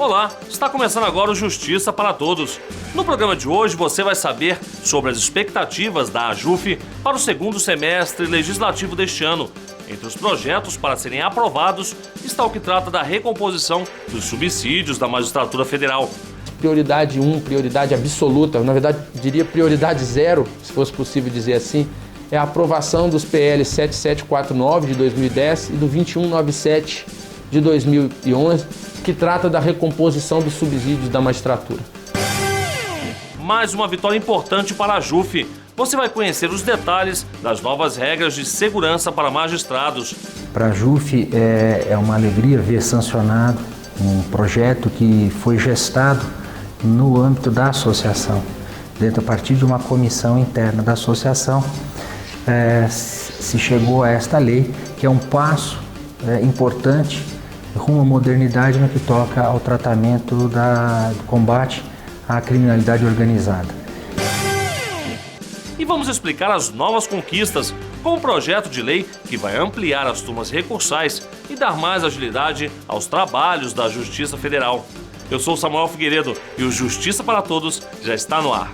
Olá, está começando agora o Justiça para Todos. No programa de hoje você vai saber sobre as expectativas da AJUF para o segundo semestre legislativo deste ano. Entre os projetos para serem aprovados está o que trata da recomposição dos subsídios da Magistratura Federal. Prioridade 1, prioridade absoluta, na verdade diria prioridade 0, se fosse possível dizer assim, é a aprovação dos PL 7749 de 2010 e do 2197 de 2011, que trata da recomposição dos subsídios da magistratura. Mais uma vitória importante para a AJUF. Você vai conhecer os detalhes das novas regras de segurança para magistrados. Para a AJUF é uma alegria ver sancionado um projeto que foi gestado no âmbito da associação, a partir de uma comissão interna da associação, se chegou a esta lei, que é um passo importante rumo à modernidade no que toca ao tratamento do combate à criminalidade organizada. E vamos explicar as novas conquistas com um projeto de lei que vai ampliar as turmas recursais e dar mais agilidade aos trabalhos da Justiça Federal. Eu sou Samuel Figueiredo e o Justiça para Todos já está no ar.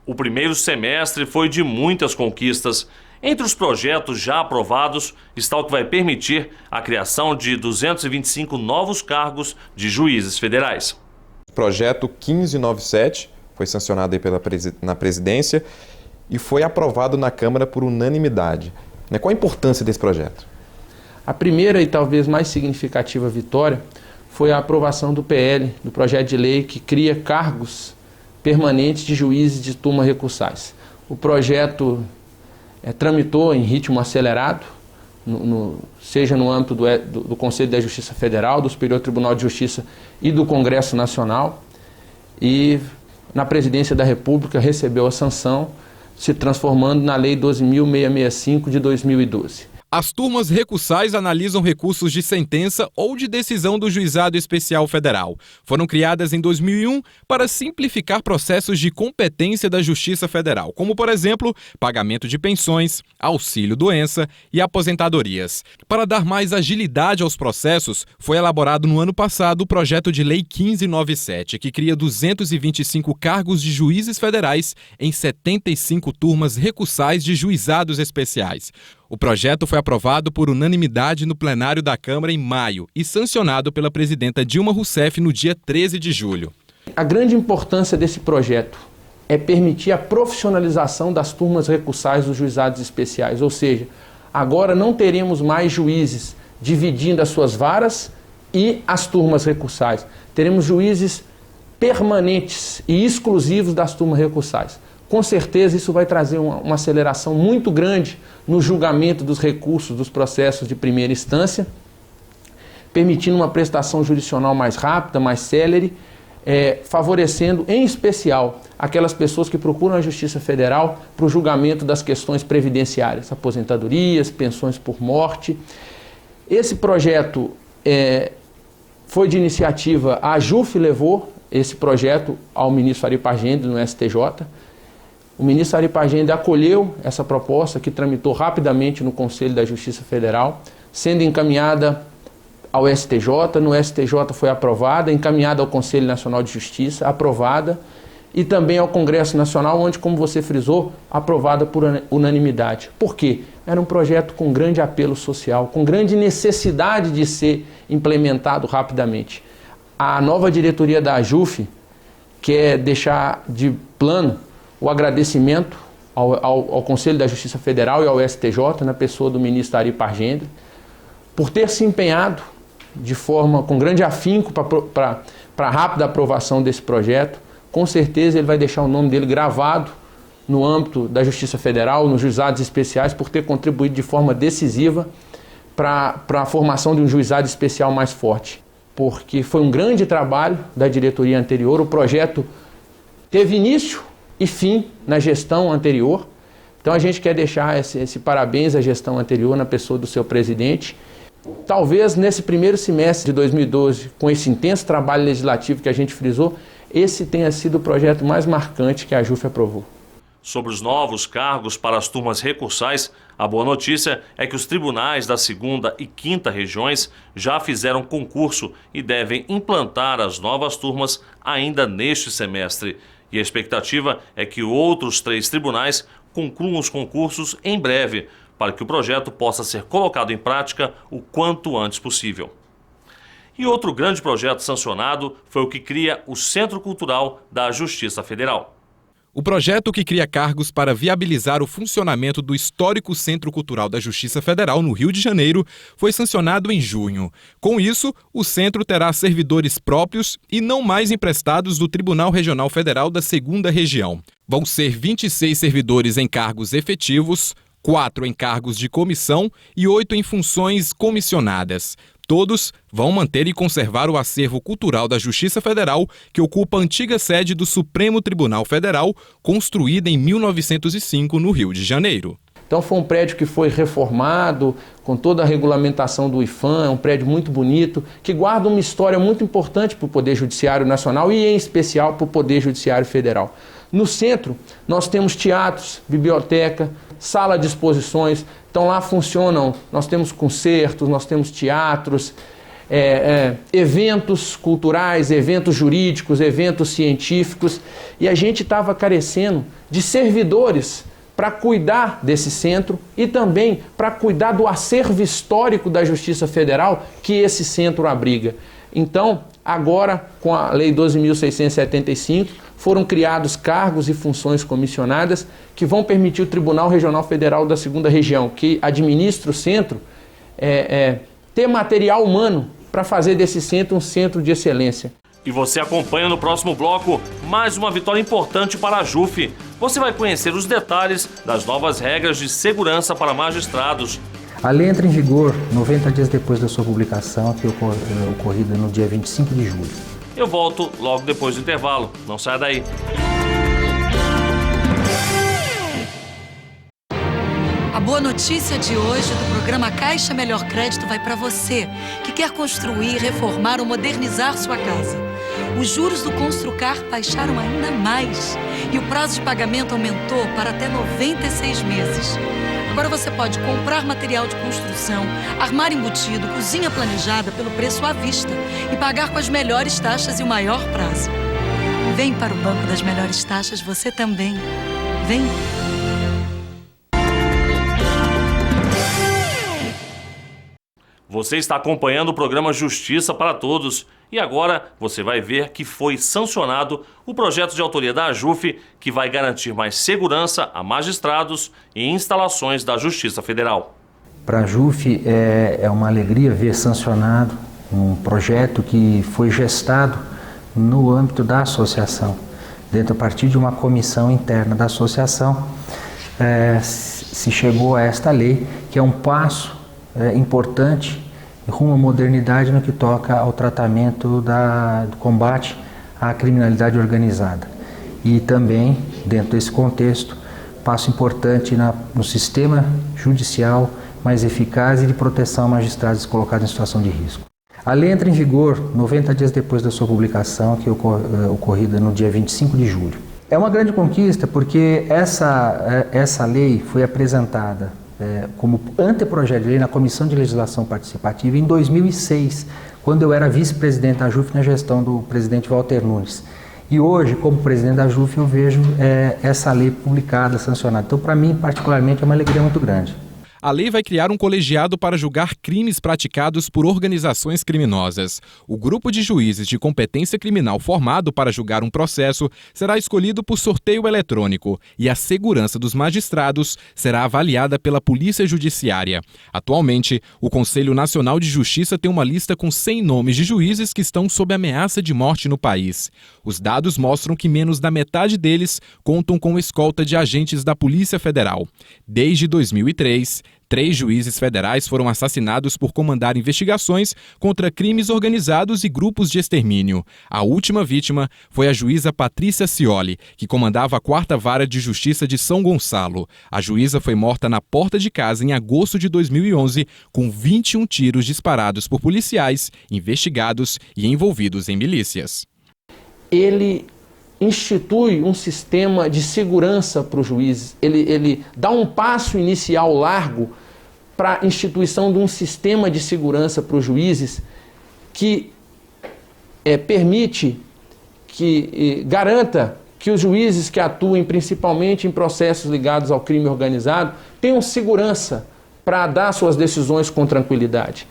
O primeiro semestre foi de muitas conquistas. Entre os projetos já aprovados está o que vai permitir a criação de 225 novos cargos de juízes federais. O projeto 1597 foi sancionado aí na presidência e foi aprovado na Câmara por unanimidade. Qual a importância desse projeto? A primeira e talvez mais significativa vitória foi a aprovação do PL, do projeto de lei que cria cargos permanentes de juízes de turma recursais. O projeto tramitou em ritmo acelerado, seja no âmbito do Conselho da Justiça Federal, do Superior Tribunal de Justiça e do Congresso Nacional, e na Presidência da República recebeu a sanção, se transformando na Lei 12.665 de 2012. As turmas recursais analisam recursos de sentença ou de decisão do Juizado Especial Federal. Foram criadas em 2001 para simplificar processos de competência da Justiça Federal, como, por exemplo, pagamento de pensões, auxílio-doença e aposentadorias. Para dar mais agilidade aos processos, foi elaborado no ano passado o projeto de Lei 1597, que cria 225 cargos de juízes federais em 75 turmas recursais de juizados especiais. O projeto foi aprovado por unanimidade no plenário da Câmara em maio e sancionado pela presidenta Dilma Rousseff no dia 13 de julho. A grande importância desse projeto é permitir a profissionalização das turmas recursais dos juizados especiais, ou seja, agora não teremos mais juízes dividindo as suas varas e as turmas recursais. Teremos juízes permanentes e exclusivos das turmas recursais. Com certeza isso vai trazer uma aceleração muito grande no julgamento dos recursos dos processos de primeira instância, permitindo uma prestação jurisdicional mais rápida, mais célere, favorecendo em especial aquelas pessoas que procuram a Justiça Federal para o julgamento das questões previdenciárias, aposentadorias, pensões por morte. Esse projeto foi de iniciativa, a AJUF levou esse projeto ao ministro Ari Pargendi no STJ. O ministro Ari Pargendi acolheu essa proposta, que tramitou rapidamente no Conselho da Justiça Federal, sendo encaminhada ao STJ, no STJ foi aprovada, encaminhada ao Conselho Nacional de Justiça, aprovada, e também ao Congresso Nacional, onde, como você frisou, aprovada por unanimidade. Por quê? Era um projeto com grande apelo social, com grande necessidade de ser implementado rapidamente. A nova diretoria da AJUF quer deixar de plano o agradecimento ao Conselho da Justiça Federal e ao STJ, na pessoa do ministro Ari Pargendi, por ter se empenhado com grande afinco para a rápida aprovação desse projeto. Com certeza ele vai deixar o nome dele gravado no âmbito da Justiça Federal, nos juizados especiais, por ter contribuído de forma decisiva para a formação de um juizado especial mais forte. Porque foi um grande trabalho da diretoria anterior, o projeto teve início e fim na gestão anterior. Então a gente quer deixar esse parabéns à gestão anterior na pessoa do seu presidente. Talvez nesse primeiro semestre de 2012, com esse intenso trabalho legislativo que a gente frisou, esse tenha sido o projeto mais marcante que a AJUF aprovou. Sobre os novos cargos para as turmas recursais, a boa notícia é que os tribunais da 2ª e 5ª regiões já fizeram concurso e devem implantar as novas turmas ainda neste semestre. E a expectativa é que outros 3 tribunais concluam os concursos em breve, para que o projeto possa ser colocado em prática o quanto antes possível. E outro grande projeto sancionado foi o que cria o Centro Cultural da Justiça Federal. O projeto que cria cargos para viabilizar o funcionamento do histórico Centro Cultural da Justiça Federal no Rio de Janeiro foi sancionado em junho. Com isso, o centro terá servidores próprios e não mais emprestados do Tribunal Regional Federal da 2ª Região. Vão ser 26 servidores em cargos efetivos, 4 em cargos de comissão e 8 em funções comissionadas. Todos vão manter e conservar o acervo cultural da Justiça Federal, que ocupa a antiga sede do Supremo Tribunal Federal, construída em 1905 no Rio de Janeiro. Então foi um prédio que foi reformado, com toda a regulamentação do IPHAN, é um prédio muito bonito, que guarda uma história muito importante para o Poder Judiciário Nacional e, em especial, para o Poder Judiciário Federal. No centro, nós temos teatros, biblioteca, sala de exposições. Então lá funcionam, nós temos concertos, nós temos teatros, eventos culturais, eventos jurídicos, eventos científicos. E a gente estava carecendo de servidores para cuidar desse centro e também para cuidar do acervo histórico da Justiça Federal que esse centro abriga. Então, agora, com a Lei 12.675, foram criados cargos e funções comissionadas que vão permitir o Tribunal Regional Federal da 2ª Região, que administra o centro, ter material humano para fazer desse centro um centro de excelência. E você acompanha no próximo bloco mais uma vitória importante para a JUF. Você vai conhecer os detalhes das novas regras de segurança para magistrados. A lei entra em vigor 90 dias depois da sua publicação, que ocorrida no dia 25 de julho. Eu volto logo depois do intervalo. Não saia daí. A boa notícia de hoje do programa Caixa Melhor Crédito vai para você, que quer construir, reformar ou modernizar sua casa. Os juros do Construcar baixaram ainda mais e o prazo de pagamento aumentou para até 96 meses. Agora você pode comprar material de construção, armário embutido, cozinha planejada pelo preço à vista e pagar com as melhores taxas e o maior prazo. Vem para o Banco das Melhores Taxas você também. Vem! Você está acompanhando o programa Justiça para Todos e agora você vai ver que foi sancionado o projeto de autoria da JUF que vai garantir mais segurança a magistrados e instalações da Justiça Federal. Para a JUF é uma alegria ver sancionado um projeto que foi gestado no âmbito da associação, a partir de uma comissão interna da associação, se chegou a esta lei, que é um passo importante rumo à modernidade no que toca ao tratamento do combate à criminalidade organizada. E também, dentro desse contexto, passo importante no sistema judicial mais eficaz e de proteção a magistrados colocados em situação de risco. A lei entra em vigor 90 dias depois da sua publicação, que ocorrida no dia 25 de julho. É uma grande conquista porque essa lei foi apresentada como anteprojeto de lei na Comissão de Legislação Participativa em 2006, quando eu era vice-presidente da JUF na gestão do presidente Walter Nunes. E hoje, como presidente da JUF, eu vejo essa lei publicada, sancionada. Então, para mim, particularmente, é uma alegria muito grande. A lei vai criar um colegiado para julgar crimes praticados por organizações criminosas. O grupo de juízes de competência criminal formado para julgar um processo será escolhido por sorteio eletrônico e a segurança dos magistrados será avaliada pela Polícia Judiciária. Atualmente, o Conselho Nacional de Justiça tem uma lista com 100 nomes de juízes que estão sob ameaça de morte no país. Os dados mostram que menos da metade deles contam com escolta de agentes da Polícia Federal. Desde 2003, 3 juízes federais foram assassinados por comandar investigações contra crimes organizados e grupos de extermínio. A última vítima foi a juíza Patrícia Scioli, que comandava a 4ª Vara de Justiça de São Gonçalo. A juíza foi morta na porta de casa em agosto de 2011, com 21 tiros disparados por policiais, investigados e envolvidos em milícias. Ele institui um sistema de segurança para os juízes. Ele dá um passo inicial largo para a instituição de um sistema de segurança para os juízes que permite, que garanta que os juízes que atuem principalmente em processos ligados ao crime organizado tenham segurança para dar suas decisões com tranquilidade.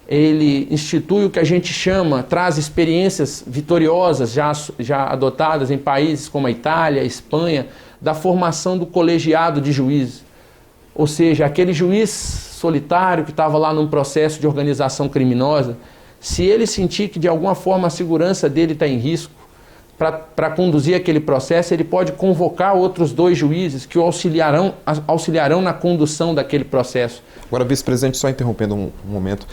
Ele institui o que a gente chama, traz experiências vitoriosas já adotadas em países como a Itália, a Espanha, da formação do colegiado de juízes. Ou seja, aquele juiz solitário que estava lá num processo de organização criminosa, se ele sentir que de alguma forma a segurança dele está em risco, para conduzir aquele processo, ele pode convocar outros 2 juízes que o auxiliarão na condução daquele processo. Agora, vice-presidente, só interrompendo um momento,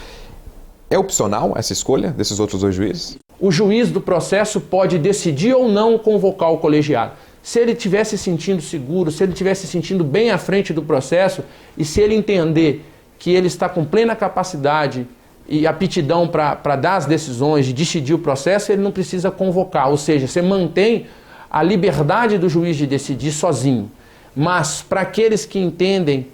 é opcional essa escolha desses outros 2 juízes? O juiz do processo pode decidir ou não convocar o colegiado. Se ele estiver se sentindo seguro, se ele estiver se sentindo bem à frente do processo e se ele entender que ele está com plena capacidade e aptidão para dar as decisões, de decidir o processo, ele não precisa convocar. Ou seja, você mantém a liberdade do juiz de decidir sozinho. Mas para aqueles que entendem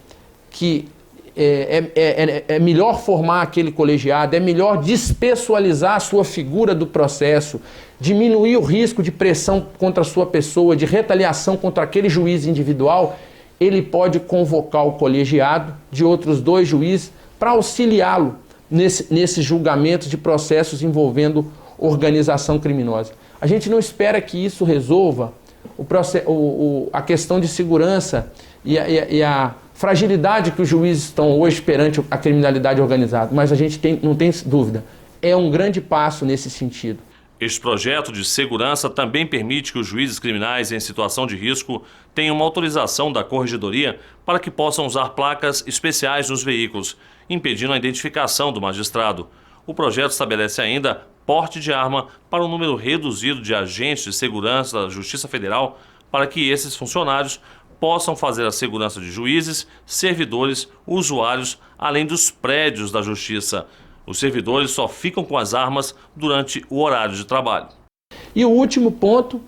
que é melhor formar aquele colegiado, é melhor despessoalizar a sua figura do processo, diminuir o risco de pressão contra a sua pessoa, de retaliação contra aquele juiz individual, ele pode convocar o colegiado de outros 2 juízes para auxiliá-lo nesses julgamentos de processos envolvendo organização criminosa. A gente não espera que isso resolva a questão de segurança e a fragilidade que os juízes estão hoje perante a criminalidade organizada, mas a gente não tem dúvida, é um grande passo nesse sentido. Este projeto de segurança também permite que os juízes criminais em situação de risco tenham uma autorização da Corregedoria para que possam usar placas especiais nos veículos, impedindo a identificação do magistrado. O projeto estabelece ainda porte de arma para um número reduzido de agentes de segurança da Justiça Federal para que esses funcionários possam fazer a segurança de juízes, servidores, usuários, além dos prédios da Justiça. Os servidores só ficam com as armas durante o horário de trabalho. E o último ponto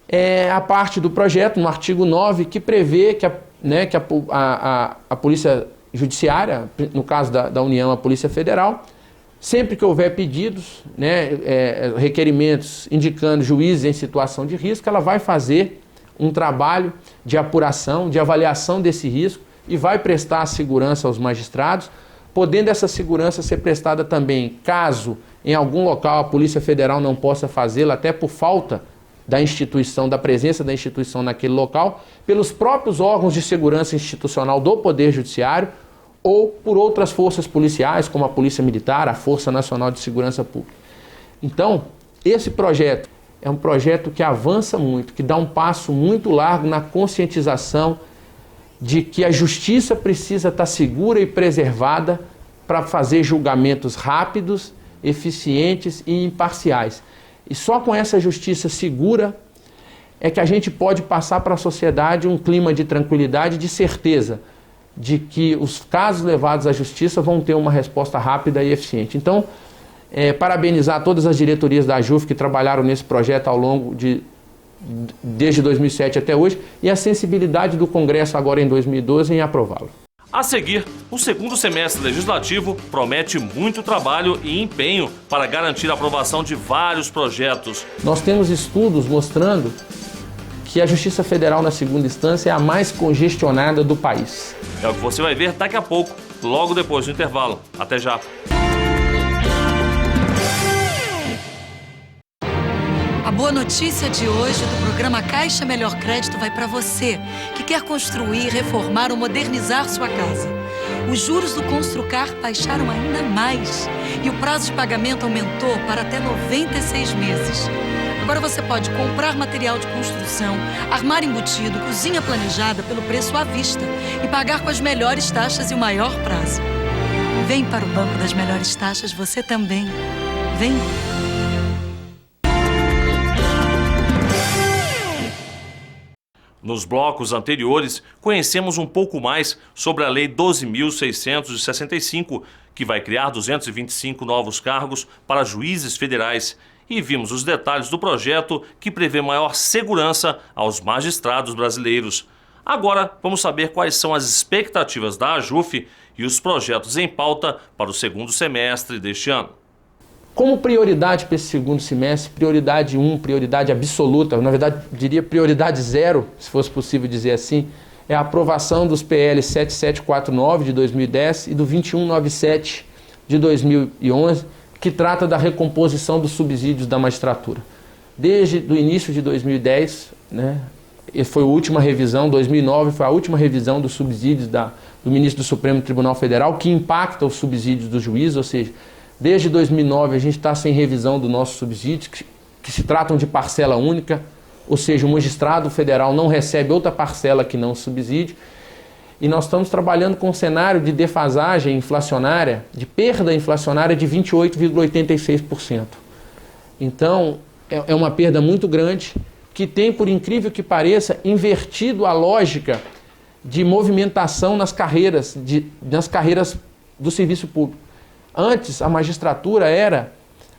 é a parte do projeto, no artigo 9, que prevê que a Polícia Judiciária, no caso da União, a Polícia Federal, sempre que houver pedidos, requerimentos indicando juízes em situação de risco, ela vai fazer um trabalho de apuração, de avaliação desse risco e vai prestar segurança aos magistrados, podendo essa segurança ser prestada também, caso em algum local a Polícia Federal não possa fazê-la, até por falta da instituição, da presença da instituição naquele local, pelos próprios órgãos de segurança institucional do Poder Judiciário ou por outras forças policiais, como a Polícia Militar, a Força Nacional de Segurança Pública. Então, esse projeto é um projeto que avança muito, que dá um passo muito largo na conscientização de que a justiça precisa estar segura e preservada para fazer julgamentos rápidos, eficientes e imparciais. E só com essa justiça segura é que a gente pode passar para a sociedade um clima de tranquilidade e de certeza de que os casos levados à justiça vão ter uma resposta rápida e eficiente. Então, parabenizar todas as diretorias da AJUF que trabalharam nesse projeto ao longo desde 2007 até hoje, e a sensibilidade do Congresso agora em 2012 em aprová-lo. A seguir, o segundo semestre legislativo promete muito trabalho e empenho para garantir a aprovação de vários projetos. Nós temos estudos mostrando que a Justiça Federal na segunda instância é a mais congestionada do país. É o que você vai ver daqui a pouco, logo depois do intervalo. Até já! A boa notícia de hoje do programa Caixa Melhor Crédito vai para você, que quer construir, reformar ou modernizar sua casa. Os juros do Construcar baixaram ainda mais e o prazo de pagamento aumentou para até 96 meses. Agora você pode comprar material de construção, armário embutido, cozinha planejada pelo preço à vista e pagar com as melhores taxas e o maior prazo. Vem para o Banco das Melhores Taxas você também. Vem! Nos blocos anteriores, conhecemos um pouco mais sobre a Lei 12.665, que vai criar 225 novos cargos para juízes federais e vimos os detalhes do projeto que prevê maior segurança aos magistrados brasileiros. Agora, vamos saber quais são as expectativas da AJUF e os projetos em pauta para o segundo semestre deste ano. Como prioridade para esse segundo semestre, prioridade 1, prioridade absoluta, na verdade diria prioridade 0, se fosse possível dizer assim, é a aprovação dos PL 7749 de 2010 e do 2197 de 2011, que trata da recomposição dos subsídios da magistratura. Desde o início de 2010, foi a última revisão, 2009 foi a última revisão dos subsídios do ministro do Supremo Tribunal Federal, que impacta os subsídios dos juízes, ou seja, desde 2009 a gente está sem revisão dos nossos subsídios, que se tratam de parcela única, ou seja, o magistrado federal não recebe outra parcela que não subsídio, e nós estamos trabalhando com um cenário de defasagem inflacionária, de perda inflacionária de 28,86%. Então, é uma perda muito grande, que tem, por incrível que pareça, invertido a lógica de movimentação nas carreiras do serviço público. Antes, a magistratura era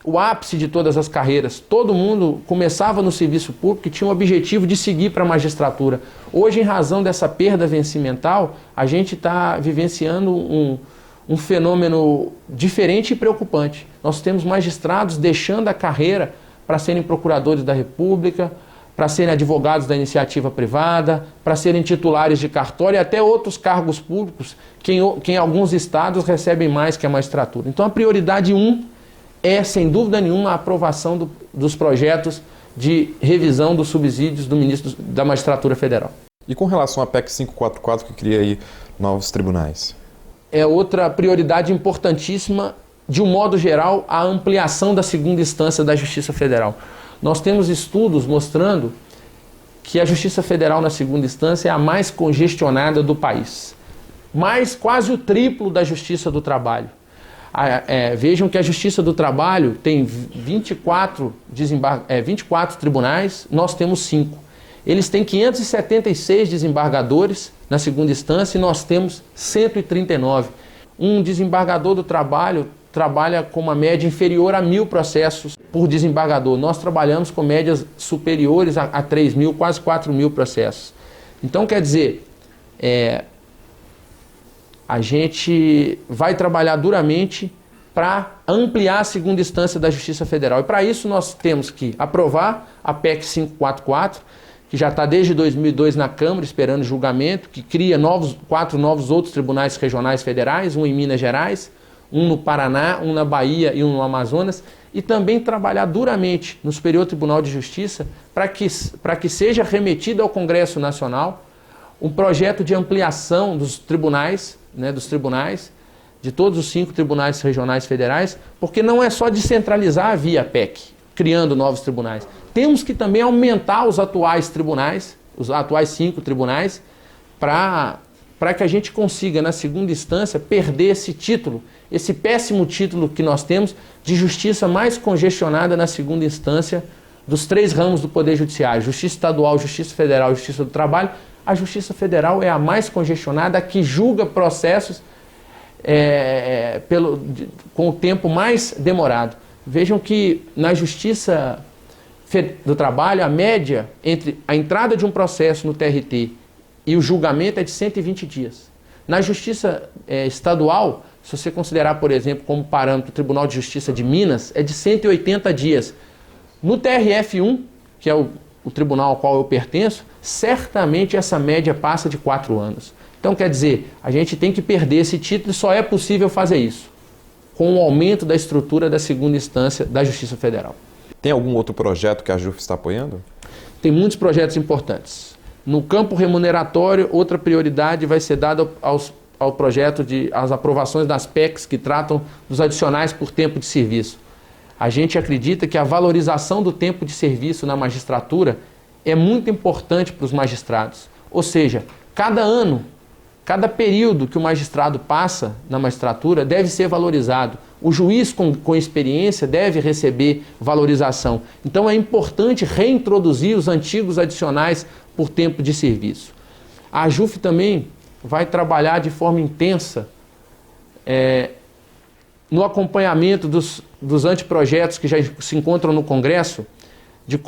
o ápice de todas as carreiras. Todo mundo começava no serviço público e tinha o objetivo de seguir para a magistratura. Hoje, em razão dessa perda vencimental, a gente está vivenciando um fenômeno diferente e preocupante. Nós temos magistrados deixando a carreira para serem procuradores da República, para serem advogados da iniciativa privada, para serem titulares de cartório e até outros cargos públicos que em alguns estados recebem mais que a magistratura. Então, a prioridade 1 é, sem dúvida nenhuma, a aprovação dos projetos de revisão dos subsídios do ministro da Magistratura Federal. E com relação à PEC 544, que cria aí novos tribunais? É outra prioridade importantíssima, de um modo geral, a ampliação da segunda instância da Justiça Federal. Nós temos estudos mostrando que a Justiça Federal na segunda instância é a mais congestionada do país. Mais quase o triplo da Justiça do Trabalho. Vejam que a Justiça do Trabalho tem 24 tribunais, nós temos 5. Eles têm 576 desembargadores na segunda instância e nós temos 139. Um desembargador do trabalho trabalha com uma média inferior a 1.000 processos por desembargador. Nós trabalhamos com médias superiores a 3.000, quase 4.000 processos. Então, quer dizer, a gente vai trabalhar duramente para ampliar a segunda instância da Justiça Federal. E para isso nós temos que aprovar a PEC 544, que já está desde 2002 na Câmara esperando julgamento, que cria 4 novos outros tribunais regionais federais, um em Minas Gerais, um no Paraná, um na Bahia e um no Amazonas, e também trabalhar duramente no Superior Tribunal de Justiça para que seja remetido ao Congresso Nacional um projeto de ampliação dos tribunais, de todos os 5 tribunais regionais federais, porque não é só descentralizar via PEC, criando novos tribunais. Temos que também aumentar os atuais tribunais, os atuais 5 tribunais, para que a gente consiga, na segunda instância, perder esse título, esse péssimo título que nós temos de justiça mais congestionada na segunda instância dos 3 ramos do Poder Judiciário, Justiça Estadual, Justiça Federal e Justiça do Trabalho. A Justiça Federal é a mais congestionada, a que julga processos com o tempo mais demorado. Vejam que na Justiça do Trabalho, a média entre a entrada de um processo no TRT e o julgamento é de 120 dias. Na Justiça Estadual, se você considerar, por exemplo, como parâmetro o Tribunal de Justiça de Minas, é de 180 dias. No TRF1, que é o tribunal ao qual eu pertenço, certamente essa média passa de 4 anos. Então, quer dizer, a gente tem que perder esse título e só é possível fazer isso com o aumento da estrutura da segunda instância da Justiça Federal. Tem algum outro projeto que a AJUF está apoiando? Tem muitos projetos importantes. No campo remuneratório, outra prioridade vai ser dada ao projeto às aprovações das PECs que tratam dos adicionais por tempo de serviço. A gente acredita que a valorização do tempo de serviço na magistratura é muito importante para os magistrados. Ou seja, cada ano, cada período que o magistrado passa na magistratura deve ser valorizado. O juiz com experiência deve receber valorização. Então é importante reintroduzir os antigos adicionais por tempo de serviço. A AJUF também vai trabalhar de forma intensa no acompanhamento dos anteprojetos que já se encontram no Congresso, de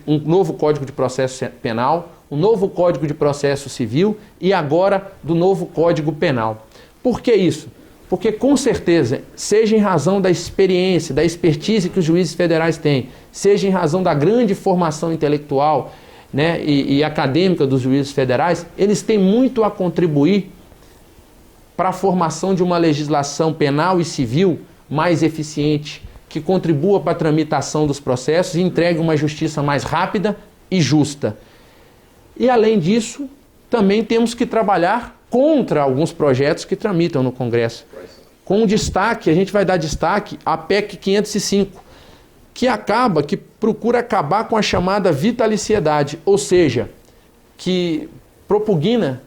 um novo Código de Processo Penal, um novo Código de Processo Civil e agora do novo Código Penal. Por que isso? Porque, com certeza, seja em razão da experiência, da expertise que os juízes federais têm, seja em razão da grande formação intelectual, né, e acadêmica dos juízes federais, eles têm muito a contribuir para a formação de uma legislação penal e civil mais eficiente, que contribua para a tramitação dos processos e entregue uma justiça mais rápida e justa. E, além disso, também temos que trabalhar contra alguns projetos que tramitam no Congresso. Com destaque, a gente vai dar destaque à PEC 505, que procura acabar com a chamada vitaliciedade, ou seja, que propugna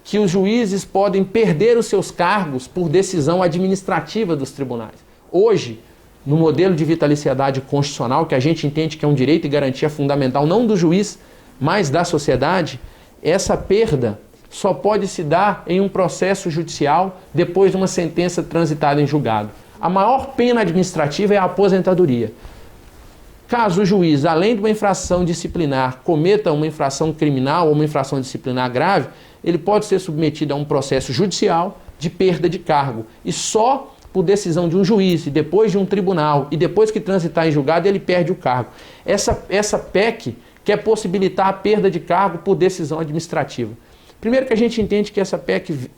que os juízes podem perder os seus cargos por decisão administrativa dos tribunais. Hoje, no modelo de vitaliciedade constitucional, que a gente entende que é um direito e garantia fundamental não do juiz, mas da sociedade, essa perda só pode se dar em um processo judicial depois de uma sentença transitada em julgado. A maior pena administrativa é a aposentadoria. Caso o juiz, além de uma infração disciplinar, cometa uma infração criminal ou uma infração disciplinar grave, ele pode ser submetido a um processo judicial de perda de cargo. E só por decisão de um juiz, e depois de um tribunal, e depois que transitar em julgado, ele perde o cargo. Essa PEC quer possibilitar a perda de cargo por decisão administrativa. Primeiro que a gente entende que essa PEC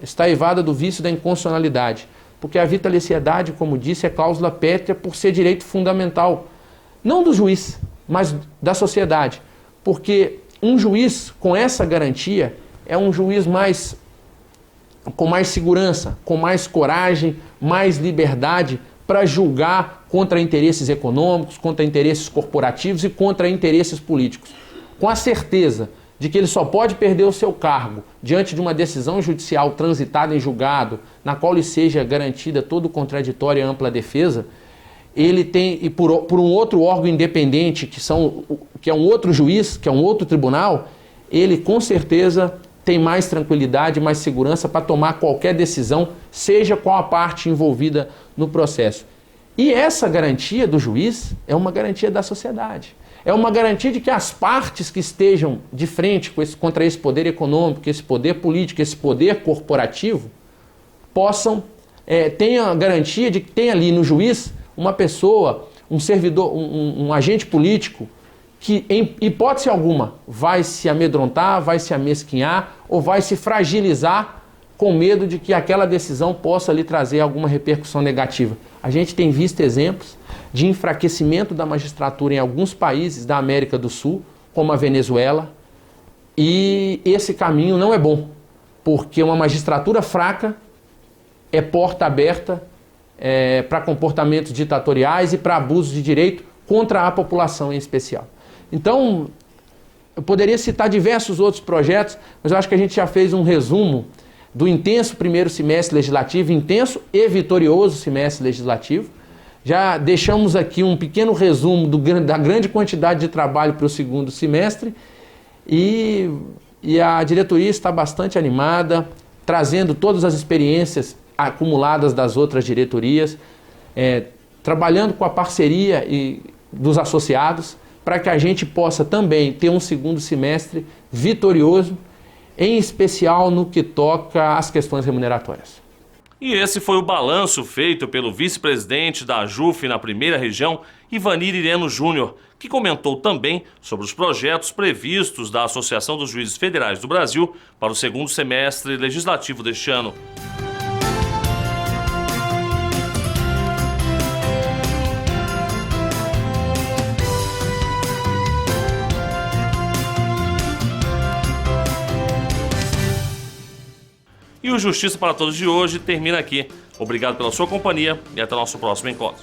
está evada do vício da inconstitucionalidade, porque a vitaliciedade, como disse, é cláusula pétrea por ser direito fundamental, não do juiz, mas da sociedade. Porque um juiz com essa garantia é um juiz com mais segurança, com mais coragem, mais liberdade para julgar contra interesses econômicos, contra interesses corporativos e contra interesses políticos. Com a certeza de que ele só pode perder o seu cargo diante de uma decisão judicial transitada em julgado, na qual lhe seja garantida todo o contraditório e ampla defesa, ele tem, e por um outro órgão independente, que é um outro juiz, que é um outro tribunal, ele com certeza tem mais tranquilidade, mais segurança para tomar qualquer decisão, seja qual a parte envolvida no processo. E essa garantia do juiz é uma garantia da sociedade. É uma garantia de que as partes que estejam de frente contra esse poder econômico, esse poder político, esse poder corporativo, tenham a garantia de que tem ali no juiz uma pessoa, um servidor, um agente político que, em hipótese alguma, vai se amedrontar, vai se amesquinhar ou vai se fragilizar com medo de que aquela decisão possa lhe trazer alguma repercussão negativa. A gente tem visto exemplos de enfraquecimento da magistratura em alguns países da América do Sul, como a Venezuela, e esse caminho não é bom, porque uma magistratura fraca é porta aberta para comportamentos ditatoriais e para abusos de direito contra a população em especial. Então, eu poderia citar diversos outros projetos, mas eu acho que a gente já fez um resumo do intenso primeiro semestre legislativo, intenso e vitorioso semestre legislativo. Já deixamos aqui um pequeno resumo da grande quantidade de trabalho para o segundo semestre e a diretoria está bastante animada, trazendo todas as experiências acumuladas das outras diretorias, trabalhando com a parceria dos associados para que a gente possa também ter um segundo semestre vitorioso, em especial no que toca às questões remuneratórias. E esse foi o balanço feito pelo vice-presidente da AJUF na primeira região, Ivanir Ireno Júnior, que comentou também sobre os projetos previstos da Associação dos Juízes Federais do Brasil para o segundo semestre legislativo deste ano. E o Justiça para Todos de hoje termina aqui. Obrigado pela sua companhia e até o nosso próximo encontro.